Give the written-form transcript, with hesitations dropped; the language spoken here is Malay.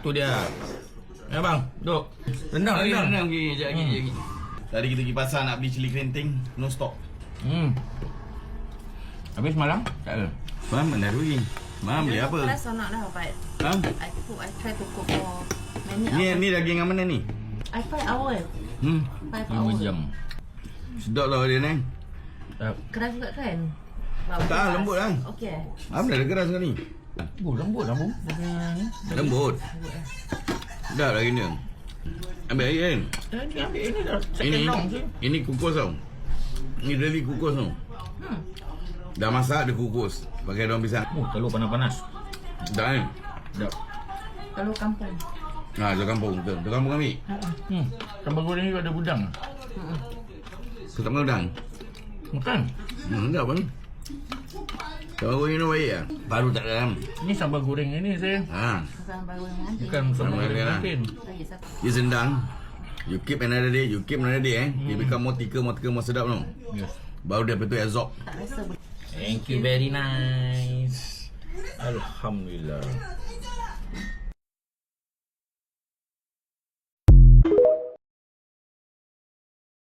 Tu dia. Ya bang, duduk. Rendang. Rendang sekejap lagi. Tadi kita pergi pasar nak beli cili kerinting, no stock. Habis malam? Tak ada. Semalam mana ada lagi? Semalam beli apa? Keras or not lah, but Ha? I try to cook for many hours. Ni daging yang mana ni? I 5 hours. 5 5 hours. jam. Sedap lah dia ni. Keras juga kan? Tak, lembut lah. Okay. Apa dah keras kali? Lembut lah bu. Lembut. Sedap lagi ni. Ambil air kan? Ini dah second round je. Ini kukus tau. Ini really kukus tau. Dah masak dia kukus. Pakai daun pisang. Telur panas-panas. Dah kan? Sedap. Kalau kampung. Jual kampung betul. Jual kampung kami. Sambal goreng ni ada udang. Kau tak makan udang? Makan. Sedap kan? Sambal goreng ni baik lah. Baru tak dalam. Ini sambal goreng ini saya. Pasal baru yang nanti. Bukan sambal goreng lah. kantin. Lagi satu. Dia sendang. You keep another day. Dia become more thicker, more sedap tau. Yes. Baru dia betul absorb. Tak rasa Thank you very nice. Alhamdulillah.